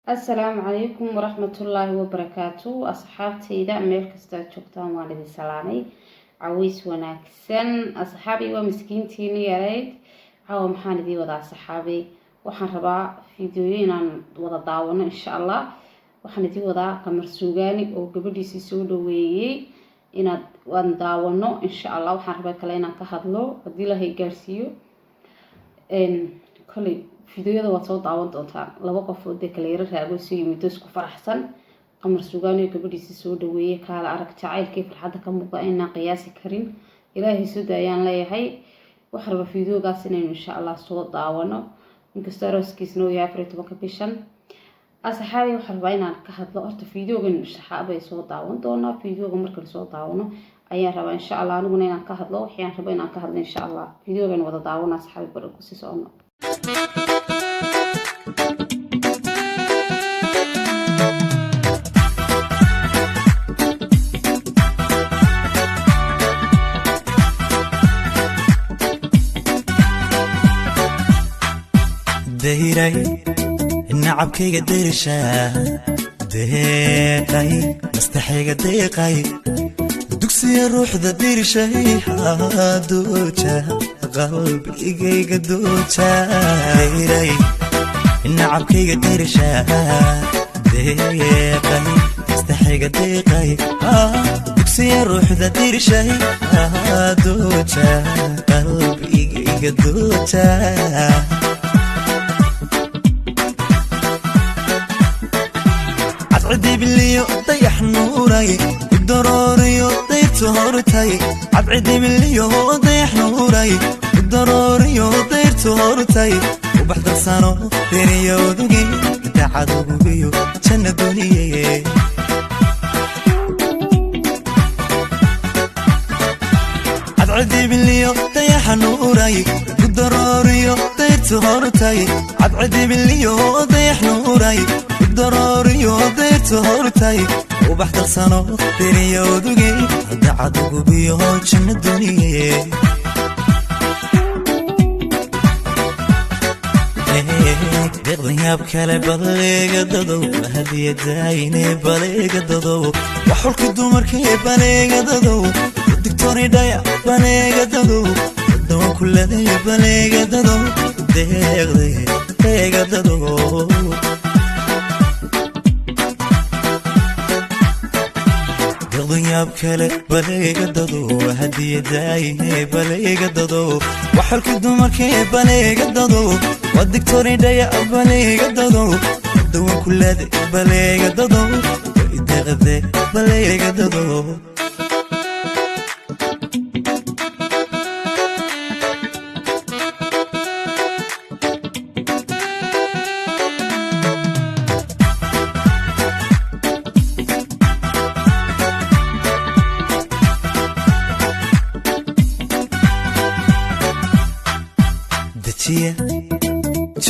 السلام عليكم ورحمة الله وبركاته أصحابتي إذا ميل كستا جوجتان والدي سلامي عويس وناكسن أصحابي ومسكينتيني يا ريت عاو محان دي وضع صحابي وحن ربا فيديوين عن وضع داونا إن شاء الله وحن دي وضع قمر سوغاني أو قبل سيسودو ويي إن وان داونا إن شاء الله وحن ربا كلينا كهدلو ودي لهي جارسيو إن كلي فيديوهذا وصوت داون doontaan laba qof oo kaleero raago si yimid isku faraxsan qamar suugaaniyo gabadhiisa soo dhaweeyay kala arag jacaylkii farxadda ka muuqda inaan qiyaasi karin ilaahay soo daayaan leeyahay wax raba fiidiyogaas inaynu insha Allah soo daawano inkastoo rooskiisna uu yahay 14 bishan asxaabi wax raba inaan ka hadlo horta fiidiyogan saxaabay soo daawan doonaa fiidiyoga marka la soo daawano ayaan rabaa insha Allah aniguna inaan ka hadlo waxaan rabaa inaan ka hadlo insha Allah fiidiyogan wada daawana asxaabi barako si soo دهيري النعبكي قديرشا دهيري مستحي قديقي دوكسي الروح ذا ديرشا دوجا قلبي قدوجا دهيري النعبكي قديرشا دهيري مستحي قديقي دوكسي الروح ذا ديرشا دوجا قلبي قدوجا عدي بالليو ضيح نوراي الضروري ضيت هورتاي عدي بالليو ضيح نوراي الضروري ضيت هورتاي وبحضر سانو بيني ودقي تعادو بيو جنة دنيا عدي بالليو ضيح نوراي الضروري ضيت هورتاي عدي بالليو ضيح نوراي ضروري وديت هورتاي وبحضر سنو بيني ودقي دعادو بيو جن الدنيا دغني بكلا بليغ ددو هديه دايني بليغ ددو وحولك الدمر كي بليغ ددو الدكتوري دايا بليغ ددو الدوا كل ذي بليغ ددو دغ ددو يا بكلا بليغ ددو هديه دايني بليغ ددو وحولك الدمر كي بليغ ددو والدكتوري دايا بليغ ددو الدوا كل ذي بليغ ددو دغ بليغ ددو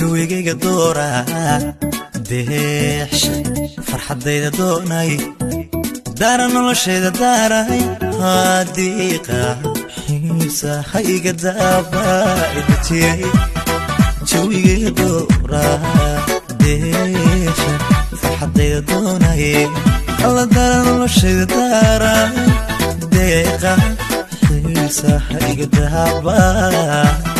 جويغيغا دورا ديحش فرحديدا دوناي دارا نولشيدا داراي هاديقا حيسا هايغا دابا إدتي جويغيغا دورا ديحش فرحديدا دوناي الله دارا نولشيدا داراي ديقا حيسا هايغا دابا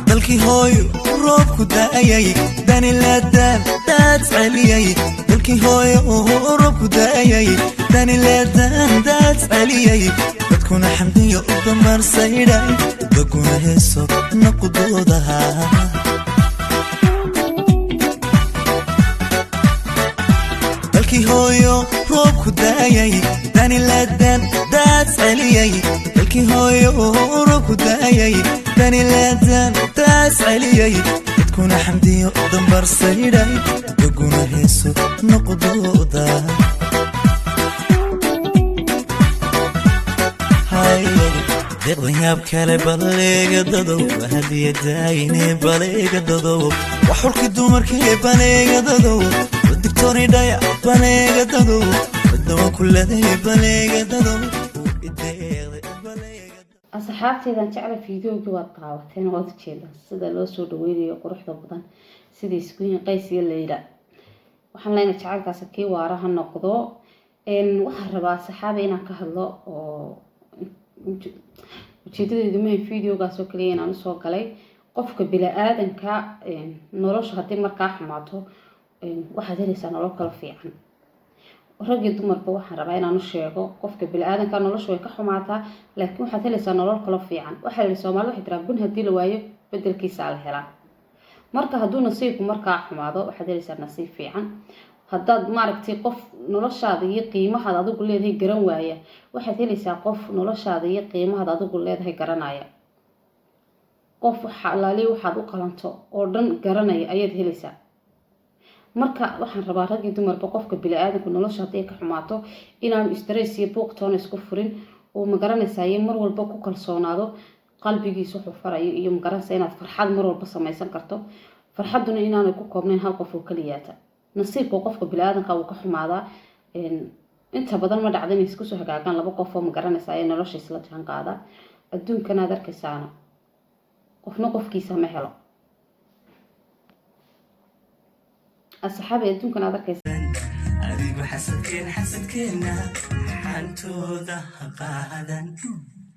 dalkii hooyo roobku daayay dani la daad caliyay dalkii hooyo roobku daayay dani la daad caliyay dadkuna xamdiyo damar sayday dadkuna heeso naqdoodaha dalkii hooyo roobku daayay dani la daad caliyay dalkii hooyo roobku daayay داني لادان تاس عليي تكون حمدي ودمبر سيداي تكون هيسو نقضوضا هاي دغني بكلا بليغ ددو هديه دايني بليغ ددو وحولك الدمر كي بليغ ددو والدكتوري دايا بليغ ددو الدوا كل ذي بليغ ددو asxaabteedan jecla fiidiyoogii waad daawateen waad ujeedaan sida loo soo dhaweynayo quruxda badan sidii iskuyin qays iyo leyla waxaan leenahay jacaylkaasi kii waara ha noqdo waxaan rabaa saxaabe inaan ka hadlo oo ujeedadeedu ma fiidiyoogaas oo kaliya inaan usoo galay qofka bini-aadanka nolosha haddii markaa xumaato waxaad helaysaa nolol kala fiican rag iyo dumarba waxaan rabaa inaan u sheego qofka bini-aadanka nolosha way ka xumaataa laakiin waxaad helaysaa nolol kala fiican waxaa la Soomaalidu waxay tiraa bun haddii la waayo bedelkiisa la helaa marka hadduu nasiibku markaa xumaado waxaad helaysaa nasiib fiican haddaad maaragtay qof noloshaada iyo qiimahaada adigu leedahay garan waaya waxaad helaysaa qof noloshaada iyo qiimahaada adigu leedahay garanaya qof xalaaliyo waxaad u qalanto oo dhan garanaya ayaad helaysaa marka waxaan rabaa rag iyo dumarba qofka bini-aadanku nolosha haddii ka xumaato inaanu stress iyo buuq toona isku furin oo ma garanaysaa mar walba ku kalsoonaado qalbigiisa wuxuu farayo iyo ma garanaysaa inaad farxad mar walba samaysan karto farxaduna inaanay ku koobnayn hal qof oo kaliyaata nasiibka qofka bini-aadanka uu ka xumaadaa inta badan ma dhacda inay isku soo hagaagaan laba qof oo ma garanaysaa ee nolosha isla jaan qaada adduunkan aad arkaysaana qofna qofkiisa ma helo asxaabi adduunkan aad arkaysaa adigu xasadkeena xantooda ha qaadan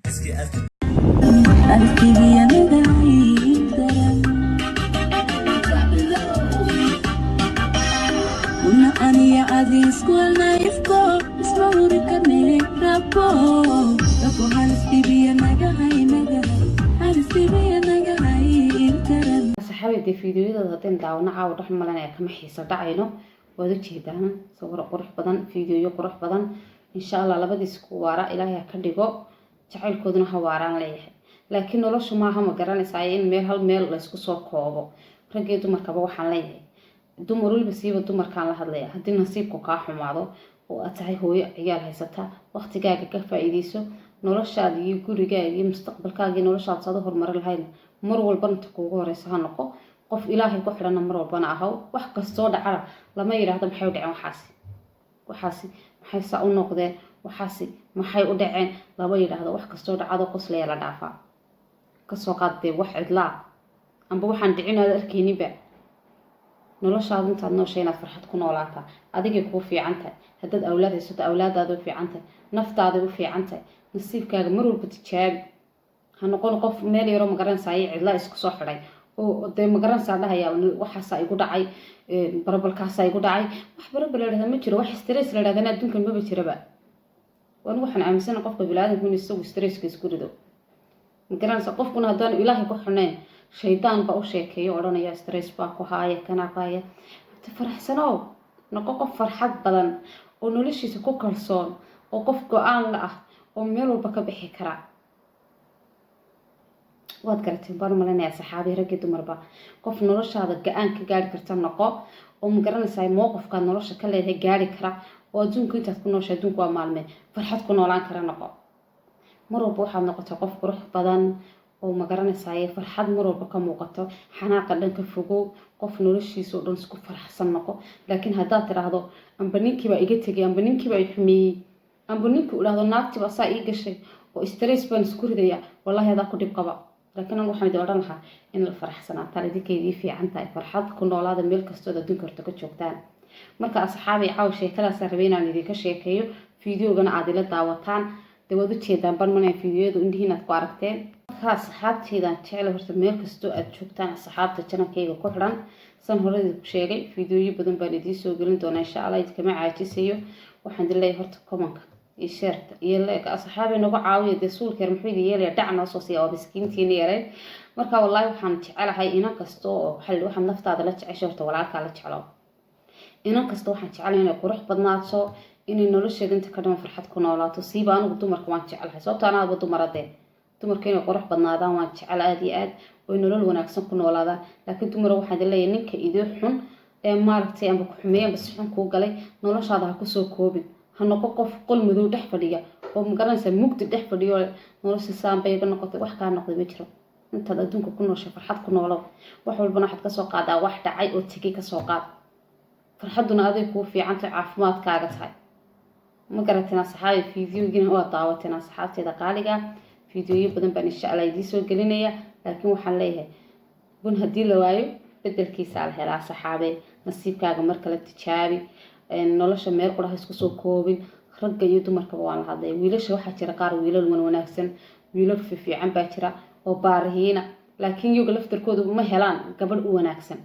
iski aniya adisku naifko ismawri karne rabo rabo halstibiya nagahay halstibiya nagahay intaran asxaabi de fiidiyoyada hadeen daawna caaw dhax malanaya kama xiiso dhacayno waad u jeedaan sawir qurux badan fiidiyoyo qurux badan insha Allah labadiis ku waara ilaahay ka dhigo jacaylkooduna ha waaraan leeyahay laakiin noloshu maaha ma garanaysaa in hal meel la isku soo koobo rag iyo dumarkaba waxaan leeyahay dumar waliba siiba dumarkaan la hadlaya haddii nasiibku kaa xumaado oo aad tahay hooyo ciyaal haysata waqtigaaga ka faa'iideyso noloshaada iyo gurigaaga iyo mustaqbalkaaga iyo noloshaada saad u horumari lahayd mar walbana ta kuugu horeysa ha noqo qof ilaahay ku xidhana mar walbana ahaw wax kastoo dhacana lama yidhaahdo maxay u dhaceen waxaasi maxay saa u noqdeen waxaasi maxay u dhaceen lama yidhaahdo wax kastoo dhacado qoslaya la dhaafaa kasoo qaadee wax cidlaa amba waxaan dhicinaada arkeyniba noloshaada intaad nooshay inaad farxad ku noolaataa adigay kuu fiican tahay haddaad awlaad haysato awlaadaada u fiican tahay naftaada u fiican tahay nasiibkaaga mar walba tijaabi ha noqon qof meel yaroo magaranaysaa cidla isku soo xidhay oo dee magaranaysaa dhahaya waxaasaa igu dhacay barabalkaasaa igu dhacay wax barabal la dhahdaa ma jiro wax stress la dhahdaa adduunkan maba jiraba waan waxaan aaminsanahay qofka bini'aadanku inuu isagu stresska isku rido magaranaysaa qofkuna haddaan ilaahay ku xidhnayn shaydaan baa u sheekeeyo odhanaya stress baa ku haaya kana qaaya faraxsanow noqo qof farxad badan oo noloshiisa ku kalsoon oo qof go-aan la ah oo meel walba ka bixi kara waad garateen baan malanaya saxaabi rag iyo dumarba qof noloshaada go-aan ka gaari karta noqo oo ma garanaysaa mowqifkaad nolosha ka leedahay gaari kara oo adduunka intaad ku nooshay adduunku waa maalme farxad ku noolaan kara noqo mar walba waxaad noqotay qof qurux badan oo ma garanaysaa farxad mar walba ka muuqato xanaaqa dhanka fogow qof noloshiisa oo dhan isku faraxsan noqo laakiin haddaad tiraahdo amba ninkii baa iga tegay amba ninkii baa i xumeeyey amba ninkii u dhahdo naagtii baa saa ii gashay oo stress baan isku ridaya wallahi adaa ku dhib qaba laakiin anigu waxaan idin odhan lahaa in la faraxsanaataan idinkaydii fiican tahay farxad ku noolaada meel kastood adduunka horta ka joogtaan marka asxaabi caaw sheekadaasaan rabay inaan idinka sheekeeyo fiidiyoogana aad ila daawataan dee waad u jeedaan barmanaya fiidiyoyadu indhihiin aad ku aragteen marka asxaabteedaan jecla horta meel kastoo aad joogtaan asxaabta janankayga ku xidhan san horadii ku sheegay fiidiyooyo badan baan idiin soo gelin doonaa insha Allah idkama caajisayo waxaan idin leeyahay horta komanka iyo sheerta iyo leega asxaabi nagu caawiya dee suulkeer muxuu idin yeelaya dhac noo soo siiya waa miskiintiina yareyn marka wallaahi waxaan jecelahay inan kasta oo waxaad naftaada la jeceshay horta walaalkaa la jeclo inan kasta waxaan jecelahay inay qurux badnaato inay nolosheeda inta ka dhiman farxad ku noolaato siiba anigu dumarka waan jecelahay sababto anaadba dumaradee dumarka inay qurux badnaadaan waan jecel aad iyo aad oo nolol wanaagsan ku noolaadaan laakiin dumar waxaan leeyahay ninka idii xun ee maaragtay amba ku xumeeyay amba si xun kuu galay noloshaada ha kusoo koobin ha noqo qof qol madow dhex fadhiya oo ma garanaysaa mugdi dhex fadhiyo nolosha saanbay iga noqotay wax kaa noqday ma jiro intaad adduunka ku nooshay farxad ku noolow wax walbana waxaad kasoo qaadaa wax dhacay oo tegay kasoo qaad farxaduna aday kuu fiicantay caafimaadkaaga tahay ma garateen asxaabi fiidiyoogiina waa daawateen asxaabteeda qaaliga فيديو بدن بان إن شاء الله يديسو قلينيا لكن وحن ليها بون هدي لوايو بدل كيسا الهلا صحابي نصيب كاغا مركا لتجابي نولاشا مير قرها اسكسو كوبين رجا iyo dumarka waan lahaday wiilasha waxa jira qaar wiilal wanaagsan wiilal fiican baa jira oo baarihiina laakiin iyagu laftirkoodu ma helaan gabadh u wanaagsan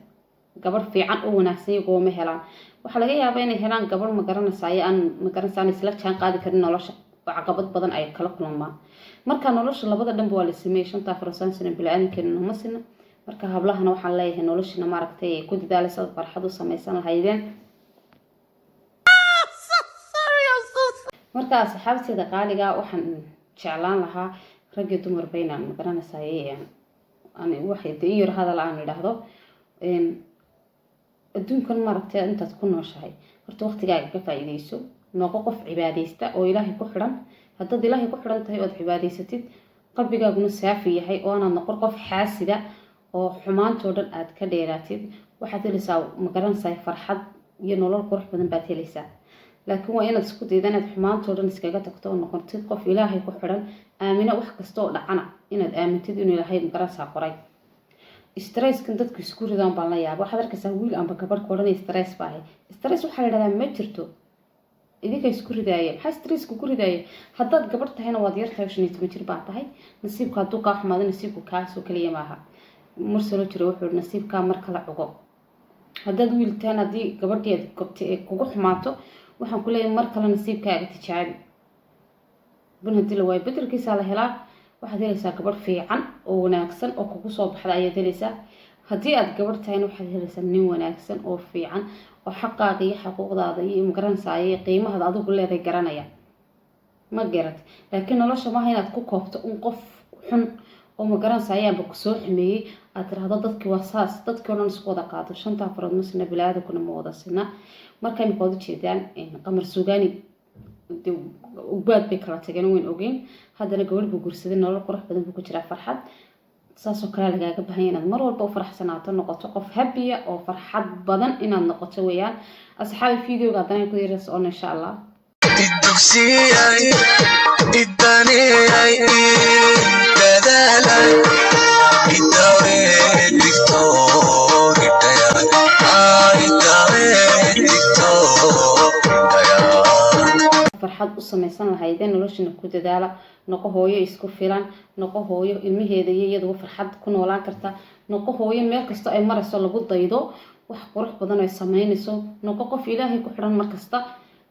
gabadh fiican oo wanaagsan iyagu ma helaan waxa laga yaabaa inay helaan gabadh ma garanaysaa aan ma garanaysaa isla jaan qaadi karin nolosha oo caqabad badan ay kala kulmaan marka nolosha labada dhanba waa la sameeyay shanta farsan sano bilaadankeena ma sina marka hablahana waxaan leeyahay noloshina maaragtay ku dadaalaysa farxad u samaysan lahaydeen marka asxaabteeda qaaliga waxaan jeclaan lahaa rag iyo dumar bayna ma garanaysaa ani waxay deeyir hadal aan yiraahdo adduunkan maaragtay intaad ku nooshahay horta waqtigaaga ka faa'iideyso noqo qof cibaadeysta oo ilaahay ku xiran haddaad ilaahay ku xiran tahay oo cibaadaysatid qalbigaaguna saafi yahay oo aad noqon qof xaasida oo xumaantoo dhan aad ka dheeraatid waxaad helaysaa ma garanaysaa farxad iyo nolol qurux badan baad helaysaa laakiin waa inaad isku daydaa inaad xumaantoo dhan iskaga tagto oo noqotid qof ilaahay ku xiran aamina wax kasta oo dhacana inaad aamintid inuu ilaahay ma garanaysaa qoray stresskan dadku isku ridaan baan la yaabaa waxaad arkaysaa wiil amba gabadh koodhanay stress baa stress waxa la yiraahdaa ma jirto idinka isku ridaaya maxaa stress ku ridaaya haddaad gabadh tahayna waad yar tahay 15 jir baa tahay nasiibka hadduu kaa xumaado nasiibku kaasoo kaliya maaha mursalo jiro wuxuu nasiibka marka la cugo haddaad wiil tahay haddii gabadhii aad gobtay kugu xumaato waxaan ku leeyahay mar kale nasiibkaaga tijaabi bun hadii la waay bedelkiisa la helaa waxaad helaysaa gabadh fiican oo wanaagsan oo kugu soo baxda ayaad helaysaa haddii aad gabadh tahayna waxaad helaysaa nin wanaagsan oo fiican oo xaqaaga iyo xuquuqdaada iyo magaranaysaa iyo qiimahaada adigu leedahay garanaya ma garad laakiin nolosha maaha inaad ku koobto un qof xun oo magaranaysaa ayaanba ku soo xumeeyey aad tiraahdo dadkii waa saas dadkii oo dhan isku wada qaado shanta farood masna bilaadakuna ma wada sina markay ma wada jeedaan qamar suugaani ubaad bay kala tageen weyn ogeyn haddana gabadh buu guursaday nolol qurux badan buu ku jiraa farxad saasoo kale lagaaga baahan inaad mar walba u faraxsanaato noqoto qof happy oo farxad badan inaad noqoto weeyaan asxaabi videoga haddana ku diirayso oo insha Allah الدبسياي الدنياي دلالي الدوري دكتور الديان الدوري دكتور الديان farxad u samaysan lahaydeen noloshina ku dadaala noqo hooyo isku filan noqo hooyo ilmaheeda iyo iyadoo farxad ku noolaan karta noqo hooyo meel kasta ay marayso lagu daydo wax qurux badan ay sameynayso noqo qof ilaahay ku xiran mar kasta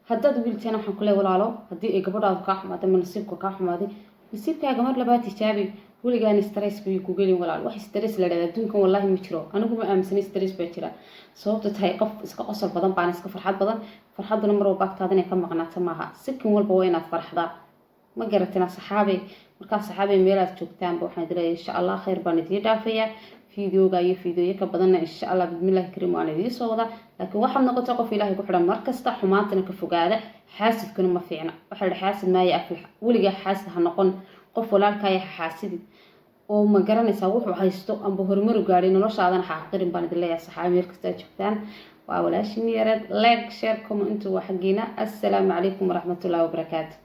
haddaad wiilteena waxaan ku leeyahay walaalo haddii ay gabadhaadu kaa xumaado ama nasiibku kaa xumaaday nasiibkaaga mar labaad tijaabi weligaan stress bay ku gelin walaal wax stress la dhahdaa adduunkan wallahi ma jiro anigu ma aaminsan stress baa jira sababta tahay qof iska qosol badan baan iska farxad badan farxaduna mar walba agtaada inay ka maqnaato maaha sikin walba waa inaad farxdaa ma garatina saxaabe markaa saxaabe meelaad joogtaanba waxaan dileeyahay insha Allah khayr baan idiin dhaafayaa فيديوغا iyo fiidiyo ka badan insha Allah bismillaah kariim aan idin soo wada laakiin waxaad noqotay qof ilaahay ku xiran markasta xumaantana ka fogaada xaasidkuna ma fiicna waxa la xaasid ma yaafil waliga xaasid ha noqon qof walaalkaaga xaasid oo ma garanaysaa wuxuu haysto amba horumar u gaaray noloshaadana xaqirin baan idin leeyahay saxaabi meel kasta joogtaan waa walaashin yarad like share comment waa xaqiina assalaamu calaykum waraxmatullaahi wabarakaatuh